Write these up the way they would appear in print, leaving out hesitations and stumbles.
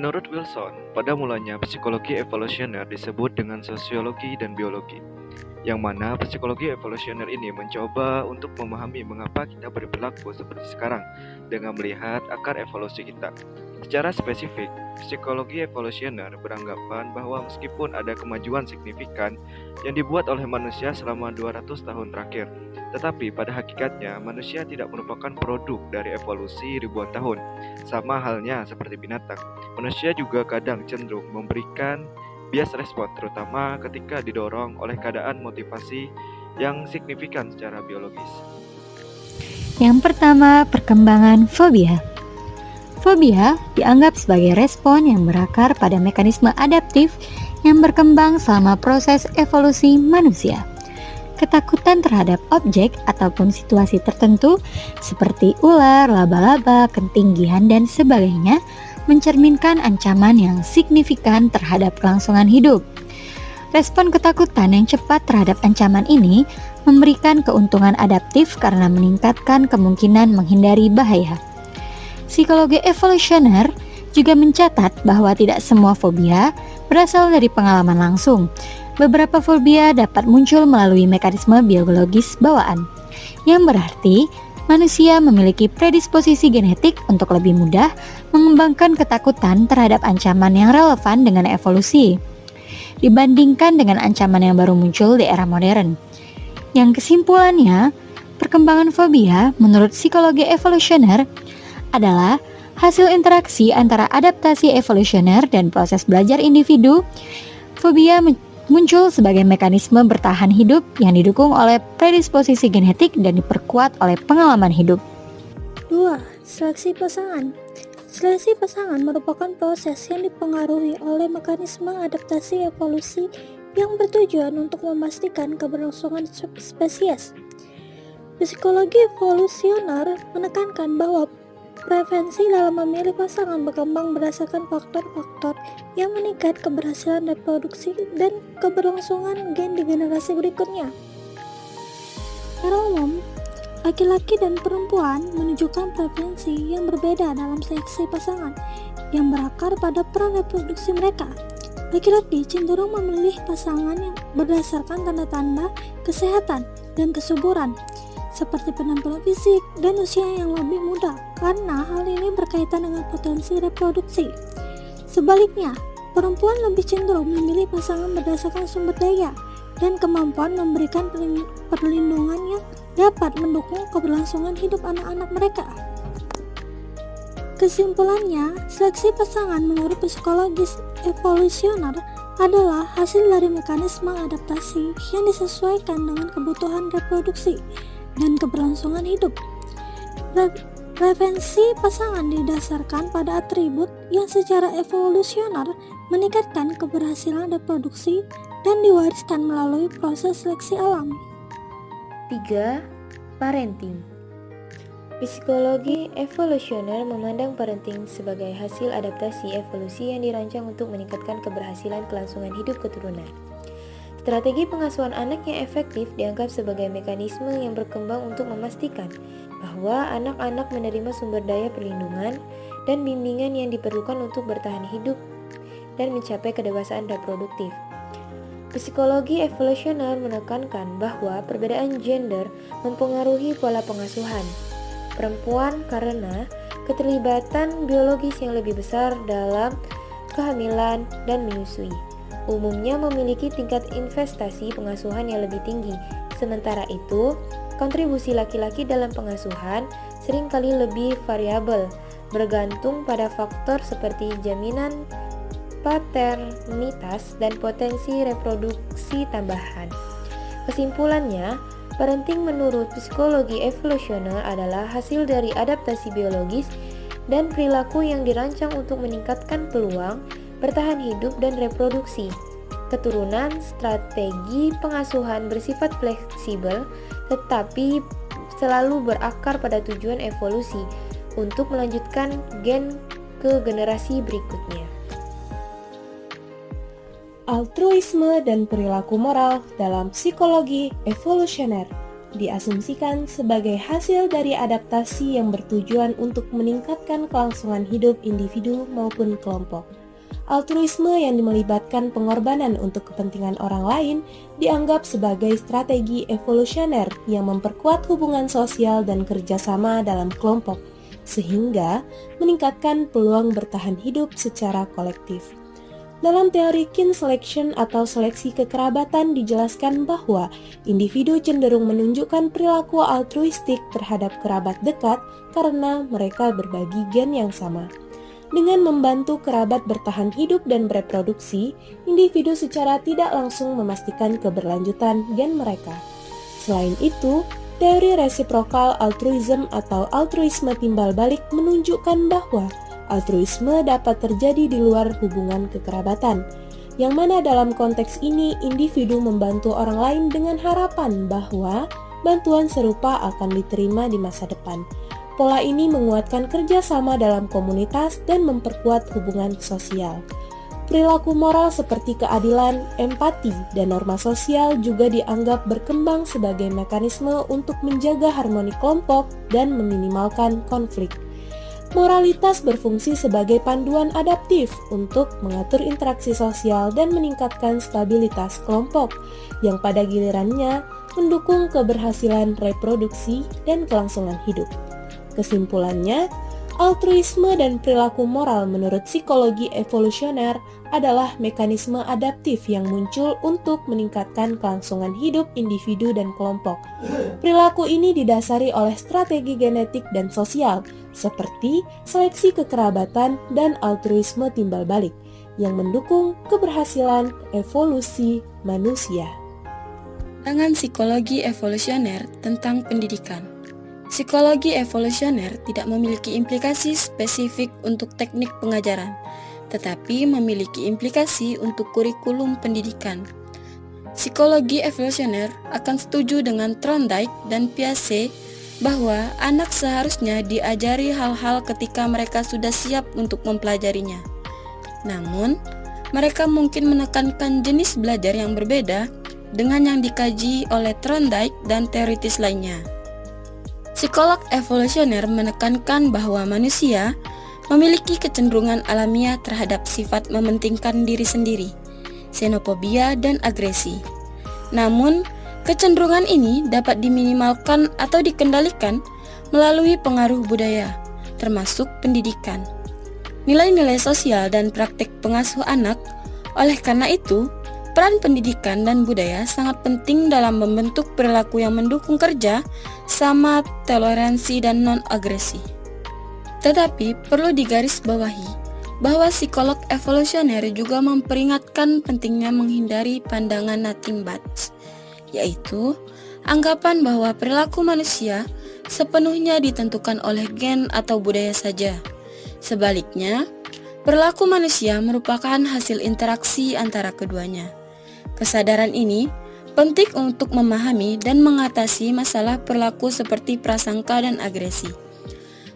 Menurut Wilson, pada mulanya psikologi evolusioner disebut dengan sosiologi dan biologi, yang mana psikologi evolusioner ini mencoba untuk memahami mengapa kita berperilaku seperti sekarang dengan melihat akar evolusi kita. Secara spesifik, psikologi evolusioner beranggapan bahwa meskipun ada kemajuan signifikan yang dibuat oleh manusia selama 200 tahun terakhir, tetapi pada hakikatnya manusia tidak merupakan produk dari evolusi ribuan tahun. Sama halnya seperti binatang, manusia juga kadang cenderung memberikan bias respon, terutama ketika didorong oleh keadaan motivasi yang signifikan secara biologis. Yang pertama, perkembangan fobia. Fobia dianggap sebagai respon yang berakar pada mekanisme adaptif yang berkembang selama proses evolusi manusia. Ketakutan terhadap objek ataupun situasi tertentu seperti ular, laba-laba, ketinggian, dan sebagainya mencerminkan ancaman yang signifikan terhadap kelangsungan hidup. Respon ketakutan yang cepat terhadap ancaman ini memberikan keuntungan adaptif karena meningkatkan kemungkinan menghindari bahaya. Psikologi evolusioner juga mencatat bahwa tidak semua fobia berasal dari pengalaman langsung. Beberapa fobia dapat muncul melalui mekanisme biologis bawaan, yang berarti manusia memiliki predisposisi genetik untuk lebih mudah mengembangkan ketakutan terhadap ancaman yang relevan dengan evolusi, dibandingkan dengan ancaman yang baru muncul di era modern. Yang kesimpulannya, perkembangan fobia menurut psikologi evolusioner adalah hasil interaksi antara adaptasi evolusioner dan proses belajar individu. Fobia muncul sebagai mekanisme bertahan hidup yang didukung oleh predisposisi genetik dan diperkuat oleh pengalaman hidup. 2. Seleksi pasangan. Seleksi pasangan merupakan proses yang dipengaruhi oleh mekanisme adaptasi evolusi yang bertujuan untuk memastikan keberlangsungan spesies. Psikologi evolusioner menekankan bahwa preferensi dalam memilih pasangan berkembang berdasarkan faktor-faktor yang meningkat keberhasilan reproduksi dan keberlangsungan gen di generasi berikutnya. Secara umum, laki-laki dan perempuan menunjukkan preferensi yang berbeda dalam seleksi pasangan yang berakar pada peran reproduksi mereka. Laki-laki cenderung memilih pasangan yang berdasarkan tanda-tanda kesehatan dan kesuburan, seperti penampilan fisik dan usia yang lebih muda, karena hal ini berkaitan dengan potensi reproduksi. Sebaliknya, perempuan lebih cenderung memilih pasangan berdasarkan sumber daya dan kemampuan memberikan perlindungan yang dapat mendukung keberlangsungan hidup anak-anak mereka. Kesimpulannya, seleksi pasangan menurut psikologis evolusioner adalah hasil dari mekanisme adaptasi yang disesuaikan dengan kebutuhan reproduksi dan keberlangsungan hidup. Preferensi pasangan didasarkan pada atribut yang secara evolusioner meningkatkan keberhasilan reproduksi dan diwariskan melalui proses seleksi alam. 3. Parenting. Psikologi evolusioner memandang parenting sebagai hasil adaptasi evolusi yang dirancang untuk meningkatkan keberhasilan kelangsungan hidup keturunan. Strategi pengasuhan anak yang efektif dianggap sebagai mekanisme yang berkembang untuk memastikan bahwa anak-anak menerima sumber daya perlindungan dan bimbingan yang diperlukan untuk bertahan hidup dan mencapai kedewasaan reproduktif. Psikologi evolusioner menekankan bahwa perbedaan gender mempengaruhi pola pengasuhan perempuan karena keterlibatan biologis yang lebih besar dalam kehamilan dan menyusui. Umumnya memiliki tingkat investasi pengasuhan yang lebih tinggi. Sementara itu, kontribusi laki-laki dalam pengasuhan seringkali lebih variabel, bergantung pada faktor seperti jaminan paternitas dan potensi reproduksi tambahan. Kesimpulannya, parenting menurut psikologi evolusioner adalah hasil dari adaptasi biologis dan perilaku yang dirancang untuk meningkatkan peluang bertahan hidup dan reproduksi keturunan. Strategi pengasuhan bersifat fleksibel tetapi selalu berakar pada tujuan evolusi untuk melanjutkan gen ke generasi berikutnya. Altruisme dan perilaku moral dalam psikologi evolusioner. diasumsikan sebagai hasil dari adaptasi yang bertujuan untuk meningkatkan kelangsungan hidup individu maupun kelompok. Altruisme yang melibatkan pengorbanan untuk kepentingan orang lain dianggap sebagai strategi evolusioner yang memperkuat hubungan sosial dan kerjasama dalam kelompok, sehingga meningkatkan peluang bertahan hidup secara kolektif. Dalam teori kin selection atau seleksi kekerabatan dijelaskan bahwa individu cenderung menunjukkan perilaku altruistik terhadap kerabat dekat karena mereka berbagi gen yang sama. Dengan membantu kerabat bertahan hidup dan bereproduksi, individu secara tidak langsung memastikan keberlanjutan gen mereka. Selain itu, teori reciprocal altruism atau altruisme timbal balik menunjukkan bahwa altruisme dapat terjadi di luar hubungan kekerabatan, yang mana dalam konteks ini individu membantu orang lain dengan harapan bahwa bantuan serupa akan diterima di masa depan. Pola ini menguatkan kerjasama dalam komunitas dan memperkuat hubungan sosial. Perilaku moral seperti keadilan, empati, dan norma sosial juga dianggap berkembang sebagai mekanisme untuk menjaga harmoni kelompok dan meminimalkan konflik. Moralitas berfungsi sebagai panduan adaptif untuk mengatur interaksi sosial dan meningkatkan stabilitas kelompok, yang pada gilirannya mendukung keberhasilan reproduksi dan kelangsungan hidup. Kesimpulannya, altruisme dan perilaku moral menurut psikologi evolusioner adalah mekanisme adaptif yang muncul untuk meningkatkan kelangsungan hidup individu dan kelompok. Perilaku ini didasari oleh strategi genetik dan sosial, seperti seleksi kekerabatan dan altruisme timbal balik, yang mendukung keberhasilan evolusi manusia. Pandangan psikologi evolusioner tentang pendidikan. Psikologi evolusioner tidak memiliki implikasi spesifik untuk teknik pengajaran, tetapi memiliki implikasi untuk kurikulum pendidikan. Psikologi evolusioner akan setuju dengan Thorndike dan Piaget bahwa anak seharusnya diajari hal-hal ketika mereka sudah siap untuk mempelajarinya. Namun, mereka mungkin menekankan jenis belajar yang berbeda dengan yang dikaji oleh Thorndike dan teoritis lainnya. Psikolog evolusioner menekankan bahwa manusia memiliki kecenderungan alamiah terhadap sifat mementingkan diri sendiri, xenofobia, dan agresi. Namun, kecenderungan ini dapat diminimalkan atau dikendalikan melalui pengaruh budaya, termasuk pendidikan, nilai-nilai sosial, dan praktik pengasuh anak. Oleh karena itu, peran pendidikan dan budaya sangat penting dalam membentuk perilaku yang mendukung kerja sama, toleransi, dan non-agresi. Tetapi perlu digarisbawahi bahwa psikolog evolusioner juga memperingatkan pentingnya menghindari pandangan nothing but, yaitu anggapan bahwa perilaku manusia sepenuhnya ditentukan oleh gen atau budaya saja. Sebaliknya, perilaku manusia merupakan hasil interaksi antara keduanya. Kesadaran ini penting untuk memahami dan mengatasi masalah perilaku seperti prasangka dan agresi.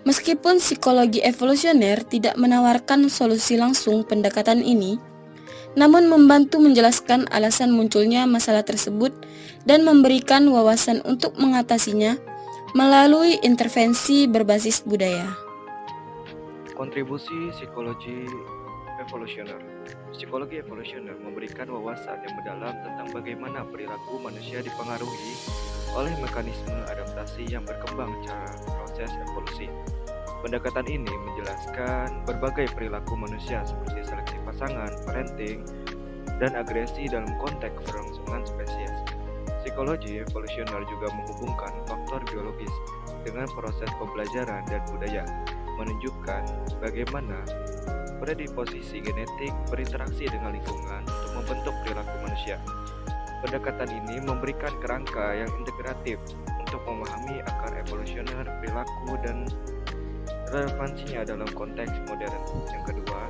Meskipun psikologi evolusioner tidak menawarkan solusi langsung pendekatan ini, namun membantu menjelaskan alasan munculnya masalah tersebut dan memberikan wawasan untuk mengatasinya melalui intervensi berbasis budaya. Kontribusi psikologi evolusioner. Psikologi evolusioner memberikan wawasan yang mendalam tentang bagaimana perilaku manusia dipengaruhi oleh mekanisme adaptasi yang berkembang secara proses evolusi. Pendekatan ini menjelaskan berbagai perilaku manusia seperti seleksi pasangan, parenting, dan agresi dalam konteks kelangsungan spesies. Psikologi evolusioner juga menghubungkan faktor biologis dengan proses pembelajaran dan budaya, menunjukkan bagaimana predisposisi genetik berinteraksi dengan lingkungan untuk membentuk perilaku manusia. Pendekatan ini memberikan kerangka yang integratif untuk memahami akar evolusioner perilaku dan relevansinya dalam konteks modern. Yang kedua,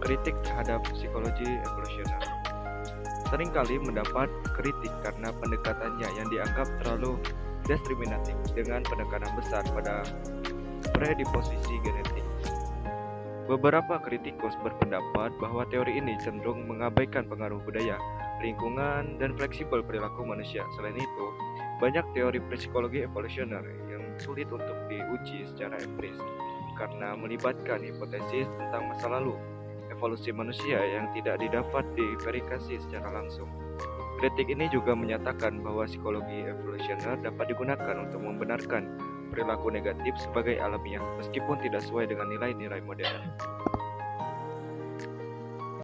kritik terhadap psikologi evolusioner. Seringkali mendapat kritik karena pendekatannya yang dianggap terlalu diskriminatif dengan penekanan besar pada predisposisi genetik. Beberapa kritikus berpendapat bahwa teori ini cenderung mengabaikan pengaruh budaya, lingkungan, dan fleksibel perilaku manusia. Selain itu, Banyak teori psikologi evolusioner yang sulit untuk diuji secara empiris karena melibatkan hipotesis tentang masa lalu evolusi manusia yang tidak didapat diverifikasi secara langsung. Kritik ini juga menyatakan bahwa psikologi evolusioner dapat digunakan untuk membenarkan perilaku negatif sebagai alamiah meskipun tidak sesuai dengan nilai-nilai modern.